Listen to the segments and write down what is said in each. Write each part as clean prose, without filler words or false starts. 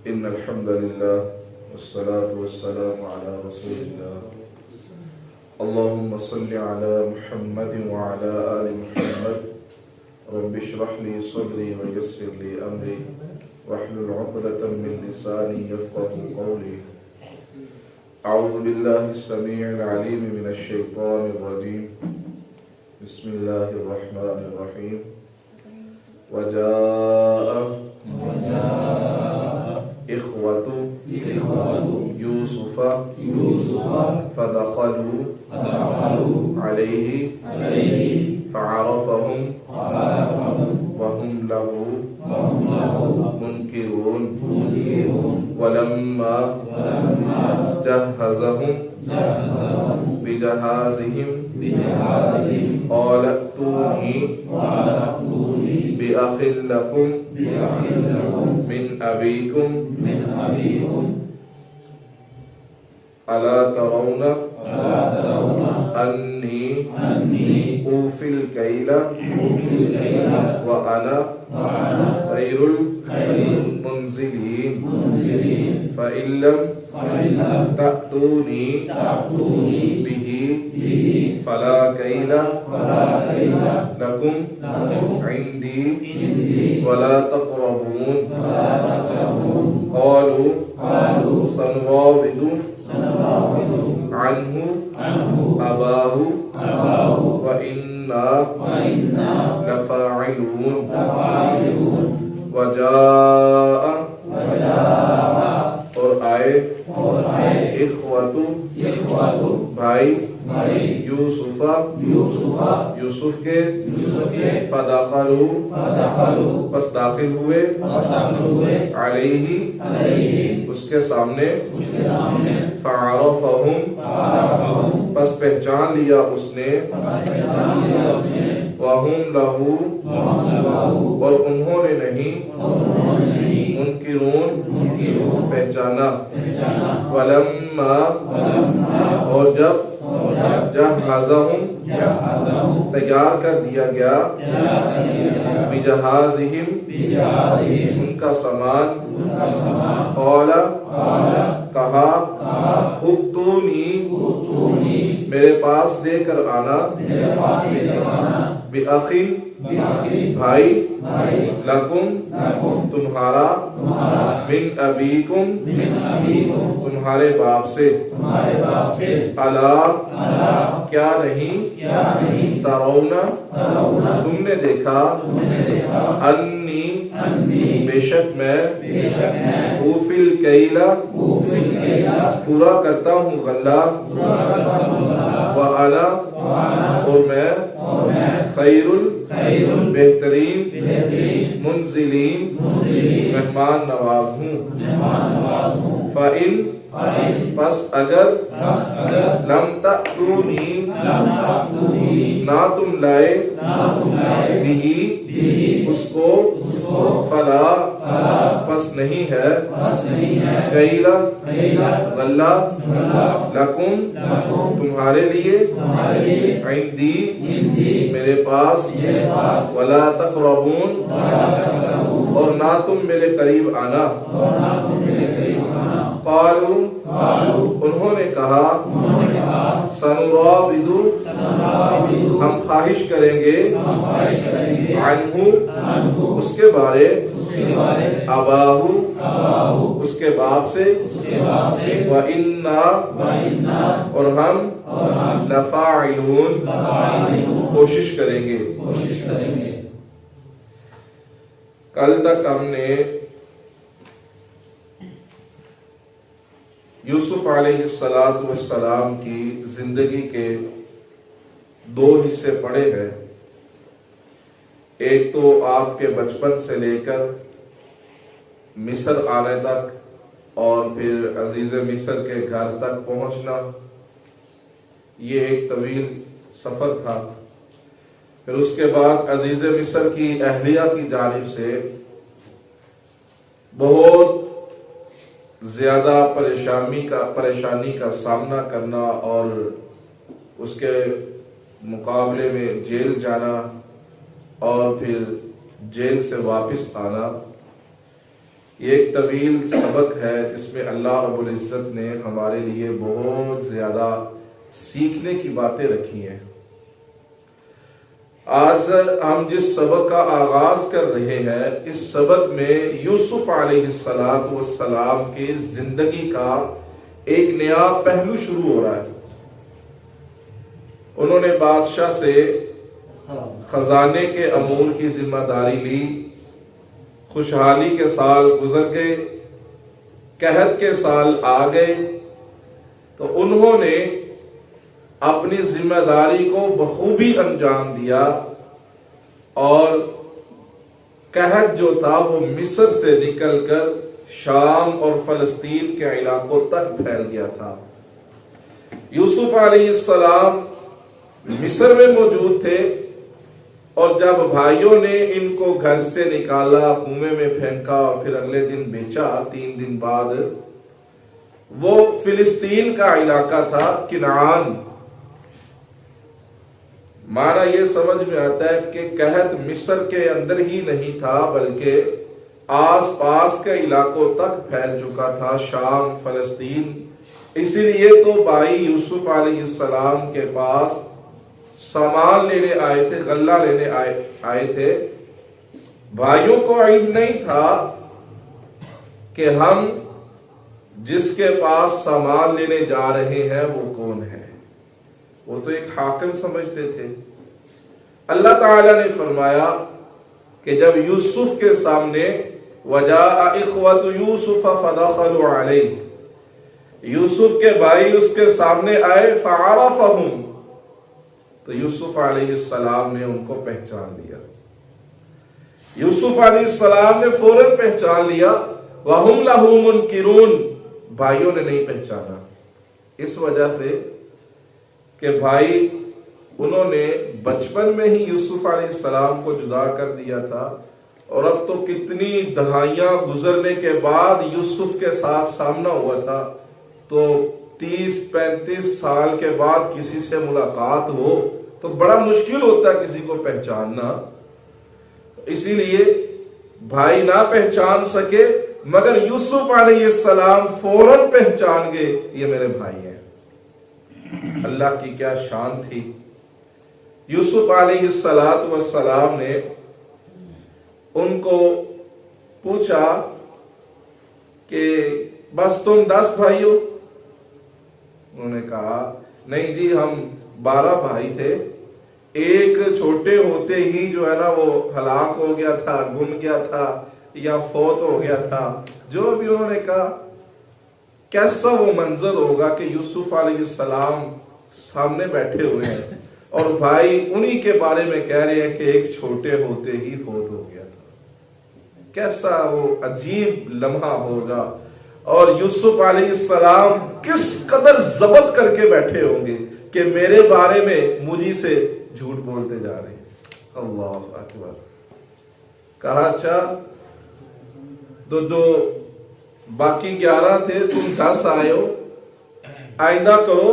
إن الحمد لله والصلاة والسلام على رسول الله اللهم صل على محمد وعلى آل محمد رب اشرح لي صدري ويسر لي أمري واحلل عقدة من لساني يفقهوا قولي أعوذ بالله السميع العليم من الشيطان الرجيم بسم الله الرحمن الرحيم وجاء إخوة يوسف فدخلوا عليه فعرفهم وهم له منكرون ولما جهزهم بجهازهم قال ائتوني بأخ لكم من أبيكم ألا ترون أني أوفي الكيل وأنا خير المنزلين فإن لم تأتوني به فلا كيل لكم عندي ولا تقربون قالوا سنراود عنه أباه وإنا لفاعلون وجاء اور آئے اخوتو بھائی یوسف کے فدخلوا پس داخل ہوئے علیہ اس کے سامنے فعرفہم پس پہچان لیا اس نے وہم لہو اور انہوں نے نہیں منکرون پہچانا ولما اور جب جہزہم تیار کر دیا گیا بجہازہم ان کا سامان قال کہا ائتونی میرے پاس لے کر آنا بأخ بھائی لکم تمہارا من ابیکم تمہارے باپ سے الا کیا نہیں ترون تم نے دیکھا انی بے شک میں اوفی الکیل پورا کرتا ہوں غلہ وَأَنَا اور میں خیر بہترین منزلین مہمان نواز ہوں فَإِن پس اگر لم تأتونی نہ تم لائے بھی اس کو فلا پس نہیں ہے کیلا غلہ لکم تمہارے لیے عندی میرے پاس ولا تقربون اور نہ تم میرے قریب آنا قالوا انہوں نے کہا سنراود ہم خواہش کریں گے عنہ اس کے بارے اباہ اس کے باپ سے وَإِنَّا اور ہم لفاعلون کوشش کریں گے کل تک ہم نے یوسف علیہ السلام کی زندگی کے دو حصے پڑھے ہیں ایک تو آپ کے بچپن سے لے کر مصر آنے تک اور پھر عزیز مصر کے گھر تک پہنچنا یہ ایک طویل سفر تھا پھر اس کے بعد عزیز مصر کی اہلیہ کی جانب سے بہت زیادہ پریشانی کا سامنا کرنا اور اس کے مقابلے میں جیل جانا اور پھر جیل سے واپس آنا یہ ایک طویل سبق ہے جس میں اللہ رب العزت نے ہمارے لیے بہت زیادہ سیکھنے کی باتیں رکھی ہیں۔ آج ہم جس سبق کا آغاز کر رہے ہیں، اس سبق میں یوسف علیہ السلام کی زندگی کا ایک نیا پہلو شروع ہو رہا ہے۔ انہوں نے بادشاہ سے خزانے کے امور کی ذمہ داری لی، خوشحالی کے سال گزر گئے، قحط کے سال آ گئے، تو انہوں نے اپنی ذمہ داری کو بخوبی انجام دیا، اور قحط جو تھا وہ مصر سے نکل کر شام اور فلسطین کے علاقوں تک پھیل گیا تھا۔ یوسف علیہ السلام مصر میں موجود تھے، اور جب بھائیوں نے ان کو گھر سے نکالا، کنویں میں پھینکا اور پھر اگلے دن بیچا، 3 دن بعد وہ فلسطین کا علاقہ تھا، کنعان۔ مانا یہ سمجھ میں آتا ہے کہ قحط مصر کے اندر ہی نہیں تھا بلکہ آس پاس کے علاقوں تک پھیل چکا تھا، شام، فلسطین۔ اسی لیے تو بھائی یوسف علیہ السلام کے پاس سامان لینے آئے تھے، غلہ لینے آئے تھے۔ بھائیوں کو علم نہیں تھا کہ ہم جس کے پاس سامان لینے جا رہے ہیں وہ کون ہے، وہ تو ایک حاکم سمجھتے تھے۔ اللہ تعالیٰ نے فرمایا کہ جب یوسف کے سامنے وَجَاءَ إِخْوَةُ يُوسُفَ فَدَخَلُوا عَلَيْهِ، یوسف کے بھائی اس کے سامنے آئے، فَعَرَفَهُمْ، تو یوسف علیہ السلام نے ان کو پہچان لیا۔ یوسف علیہ السلام نے فوراً پہچان لیا، وَهُمْ لَهُ مُنْكِرُونَ، بھائیوں نے نہیں پہچانا، اس وجہ سے کہ بھائی انہوں نے بچپن میں ہی یوسف علیہ السلام کو جدا کر دیا تھا، اور اب تو کتنی دہائیاں گزرنے کے بعد یوسف کے ساتھ سامنا ہوا تھا، تو 30-35 سال کے بعد کسی سے ملاقات ہو تو بڑا مشکل ہوتا ہے کسی کو پہچاننا۔ اسی لیے بھائی نہ پہچان سکے، مگر یوسف علیہ السلام فوراً پہچان گئے، یہ میرے بھائی ہیں۔ اللہ کی کیا شان تھی۔ یوسف علیہ السلام نے ان کو پوچھا کہ بس تم 10 بھائی ہو؟ انہوں نے کہا نہیں جی، ہم 12 بھائی تھے، ایک چھوٹے ہوتے ہی جو ہے نا وہ ہلاک ہو گیا تھا، گم گیا تھا یا فوت ہو گیا تھا۔ جو بھی انہوں نے کہا کیسا وہ منظر ہوگا کہ یوسف علیہ السلام سامنے بیٹھے ہوئے ہیں اور بھائی انہی کے بارے میں کہہ رہے ہیں کہ ایک چھوٹے ہوتے ہی فوت ہو گیا تھا۔ کیسا وہ عجیب لمحہ ہوگا، اور یوسف علیہ السلام کس قدر ضبط کر کے بیٹھے ہوں گے کہ میرے بارے میں مجھے سے جھوٹ بولتے جا رہے ہیں۔ اللہ اکبر۔ کہا اچھا دو باقی 11 تھے، تم 10 آئے ہو، آئندہ کرو۔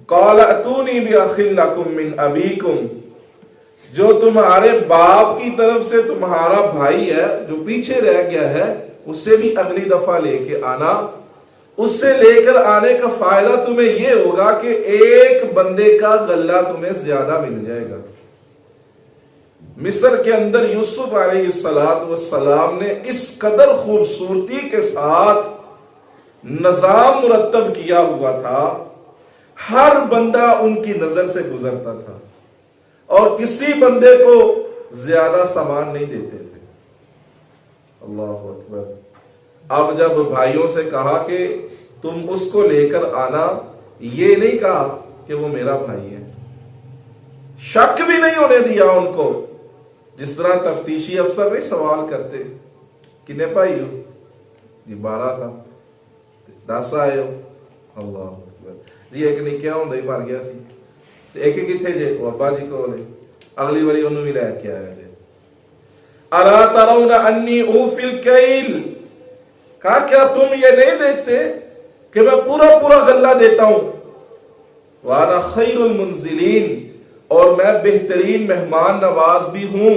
قال اتونی باخ لکم من ابیکم، جو تمہارے باپ کی طرف سے تمہارا بھائی ہے جو پیچھے رہ گیا ہے، اسے بھی اگلی دفعہ لے کے آنا۔ اس سے لے کر آنے کا فائدہ تمہیں یہ ہوگا کہ ایک بندے کا غلہ تمہیں زیادہ مل جائے گا۔ مصر کے اندر یوسف علیہ السلام نے اس قدر خوبصورتی کے ساتھ نظام مرتب کیا ہوا تھا، ہر بندہ ان کی نظر سے گزرتا تھا، اور کسی بندے کو زیادہ سامان نہیں دیتے تھے۔ اللہ اکبر۔ اب جب بھائیوں سے کہا کہ تم اس کو لے کر آنا، یہ نہیں کہا کہ وہ میرا بھائی ہے، شک بھی نہیں ہونے دیا ان کو، جس طرح تفتیشی افسر نہیں سوال کرتے کتنے بھائی ہو؟ جی 12 تھا، 10 آئے ہو؟ اللہ اکبر۔ جی ایک نہیں کیا ہوں مر گیا سی، ایک کتنے جے؟ وہ ابا جی کو لے، اگلی باری انہوں بھی لے کے آیا جے۔ الا ترون انی اوفی الکیل، کہا کیا تم یہ نہیں دیکھتے کہ میں پورا غلہ دیتا ہوں؟ وانا خیر المنزلین، اور میں بہترین مہمان نواز بھی ہوں۔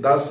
10